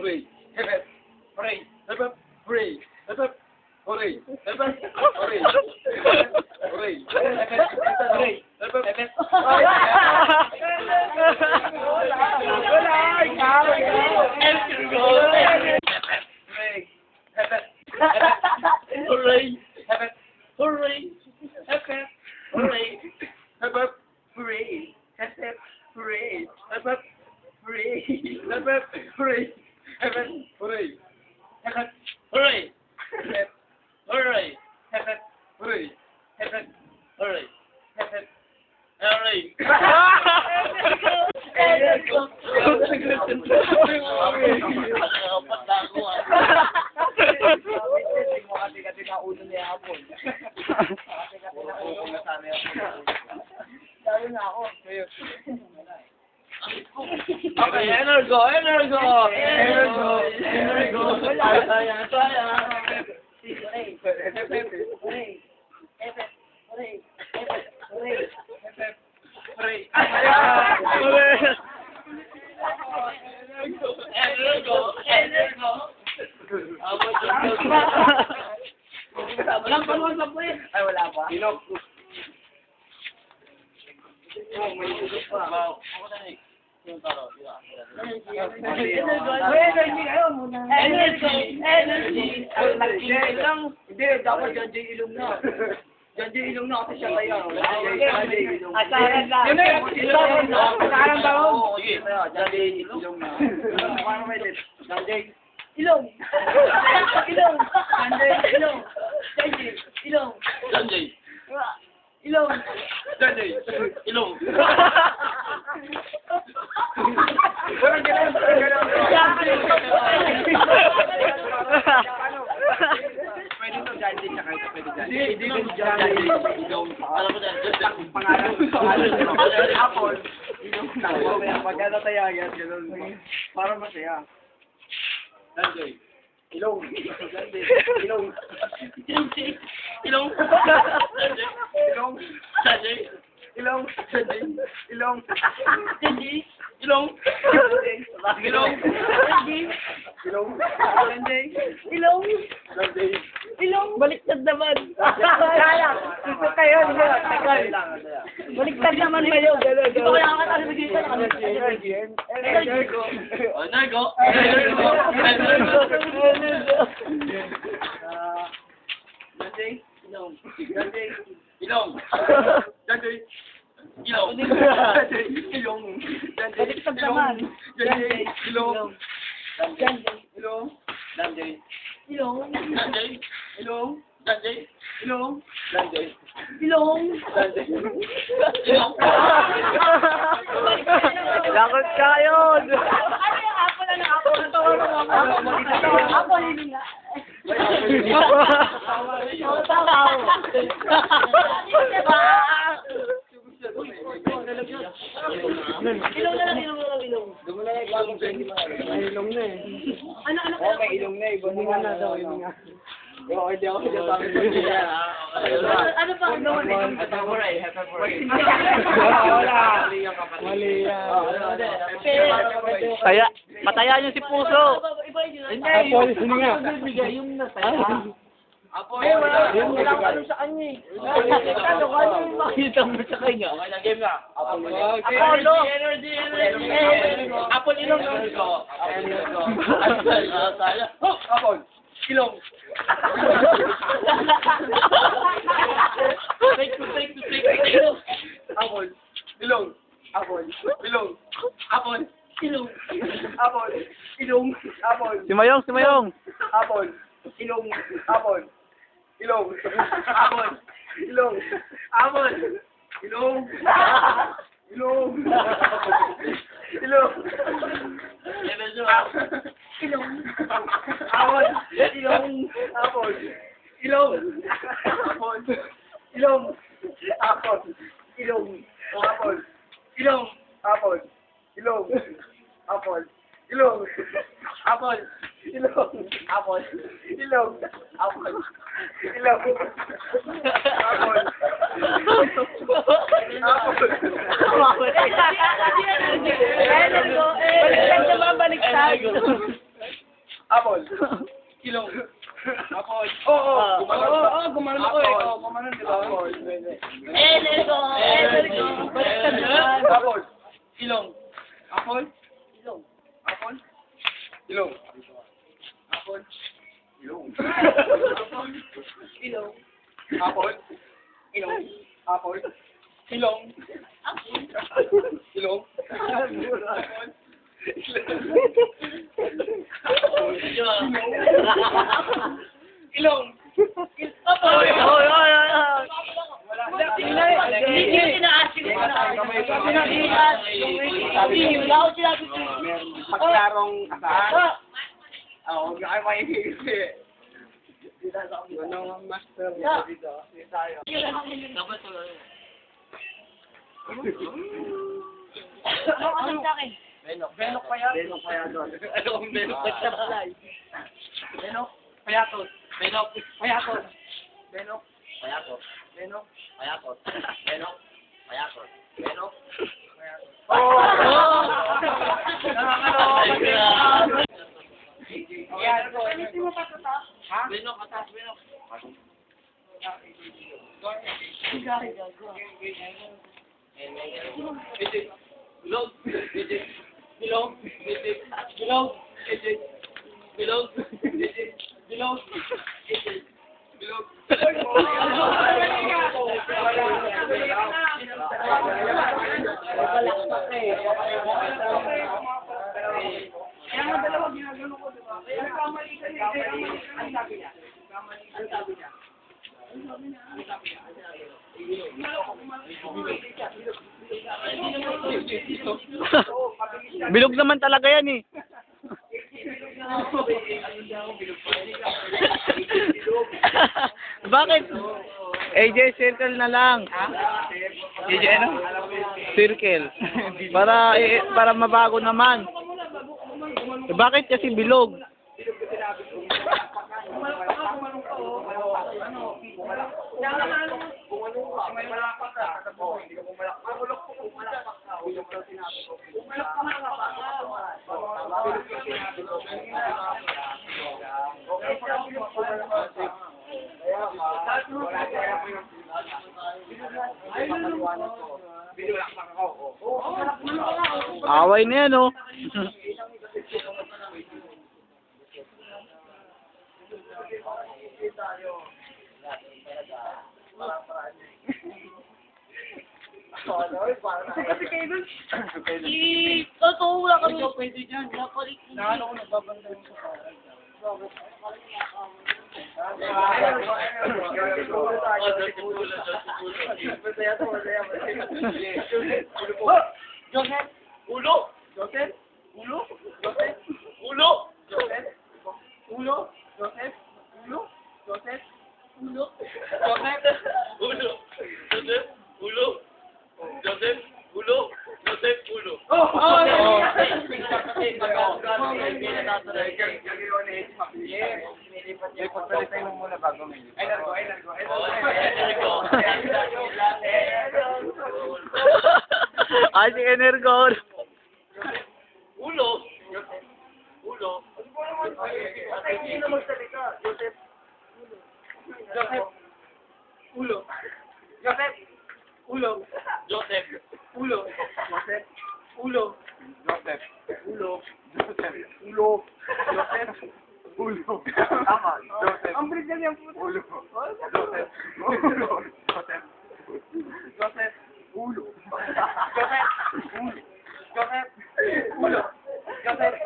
hooray, hip hip, hooray, hip hip, hooray, hip hip, hooray, hip hip, hooray, hooray, hip hip, hooray, hip hip, hip hip. Hooray, hip hip, hooray, hip hip, hooray, hip hip, hooray, hip hip, hooray, hip hip, hooray, hip hip, hooray, hip hip, hooray, hip hip, hooray, hip hip, hooray, hip hip, hooray, hip hip, hooray, hip hip, hooray. Okay, Energo. Walang panahon sa puwet. Ay, wala pa. Inok. May ugot pa. Energy. Hindi, dapat John J. Ilong na. John J. Ilong na kasi siya kaya. Asaran lang. Asaran ba ho? John J. Ilong na. John J. Ilong. Ilong. Ilong. Ilong. John J. Ilong. John J. Ilong. Parang ganun. Pwede to John J. Tsaka ito pwede John J. Hindi ko John J. Ilong. Alam mo dyan. Pangalan. Apple. Ilong. Pagkata tayagan. Para masaya. John J. Ilong. John J. Ilong. John J. Ilong. Ilong. John J. Ilong. John J. Ilong. John J. Ilong. Ilong. John J. Ilong. John J. Ilong. John J. Ilong. Baliktad naman. Kaya. Gusto kayo. Baliktad naman kayo. Ito kaya ka tayo dito. Energo. Energo. John J. Ilong. John J. Ilong. John J. Ilong. John J. Ilong. Baliktad naman. John J. Ilong. John J. Ilong. John J. Ilong. John J. Ilong. John J. Ilong. John J. Ilong. John J. Ilong. Lakot ka yun! Ano yung apple na apple? Apple hindi nga. Ilong na lang, ilong. Ilong na eh. Ano? May ilong na eh. Hininga na daw, hininga. Hindi ako sabi ko. Ano pa ang gawa nito? Mali yan. Pataya niyo si Puso. Apple, hininga. Yung nasaya. Wala ka doon sa kanya eh. Makita mo sa kanya. Game na. Apollo. Energy. Apple ilong. Apple. Ilong. Apple. Ilong. Apple. Ilong. Apple. Ilong. Apple. Ilong. Apple. Si Mayong. Apple. Ilong. Apple. Ilong. Apple. Ilong. Apple. Ilong. Ilong. Ilong. Ilong. Apple. Ilong. Apple. Ilong. Apple. Ilong. Apple. Ilong. Apple. Ilong. Apple. Ilong. Apple. Ilong. Apple. Ilong. Apple. Ilong. Apple. Ilong. Apple. Energo. Baliktad naman, baliktad. Apple. Ilong. Apple. Oo, gumanon ako eh. Oo, gumanon, di ba? Energo! Energo! Baliktad naman. Apple. Ilong. Apple. Ilong. Apple. Ilong. Apple. Ilong. Ilong. Apple. Ilong. Apple. Ilong. Ilong. Ilong. Oy, oy, oy, oy. Hindi ko sinaasin ko na. Hindi, wala ko sinabi ko. Paglarong kasaan. Oo, huwag kayo mahihingi. Ano ang master dito? Tayo. Ano ka sa akin? Benok pa yan. Benok pa yan doon. Ano kung meron ka siya palay? Benok. Payatot. Benok. Payatot. Benok. Payatot. Benok. Payatot. Benok. Payatot. Benok. Oh! Pwede mo pa ito ta? Ha? Benok, atas, benok. Bilog. Bilog. Bilog. Bilog. Bilog. Bilog. Kaya nga dalawa ginagano ko, di ba? Kaya nagkamali ka niya. Ang sabi niya. Ang sabi niya. Bilog naman talaga yan eh. Bakit? AJ, circle na lang. AJ, ano? Circle. Para mabago naman. Bakit kasi bilog? Away na yan, oh. Totoo wala kami. Pwede dyan. Napalit ko. Naano ko nagbabanda yung sa Joseph! Ulo! Joseph! Ulo! Joseph! Ulo! Joseph! Ulo! Joseph! Ulo! Joseph! Ulo! Joseph! Ulo. Joseph. Ulo. Joseph. Ulo. Joseph. Ulo. Ay, si Energo. Ulo. Ulo. Joseph! Ulo! Joseph! Ulo! Joseph. Ulo! Joseph! Ulo! Joseph! Ulo! Joseph! Ulo! Joseph! Ulo! Tama! Joseph! Ang breed niya yung puto! Ulo! Joseph! Ulo! Joseph! Joseph! Ulo! Joseph! Ulo! Joseph! Ulo! Joseph!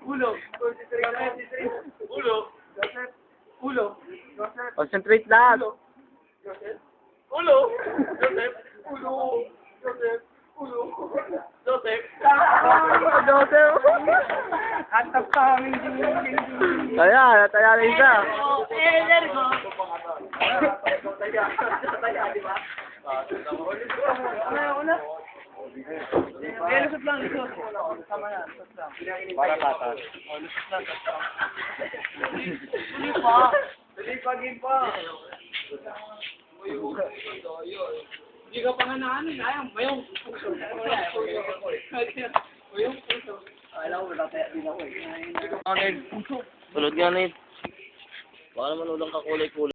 Ulo! Joseph! Ulo. Joseph! Ulo! Joseph! Concentrate lahat. Joseph! Ulo. Joseph. Ulo! Joseph! Ulo! Joseph. Joseph. At tapaming Taya na isa. Energo! Lusot lang, lusot. Tama na, lusot lang. Para tatas. Lusot lang, lusot lang. Hindi pa. Dalipagin pa. Hindi ka pa nga na ano, sayang. Mayong puso. Mayong puso. Alam mo, nataya din ako eh. Tulad nga na yun. Baka naman ulang kakulay-kulay.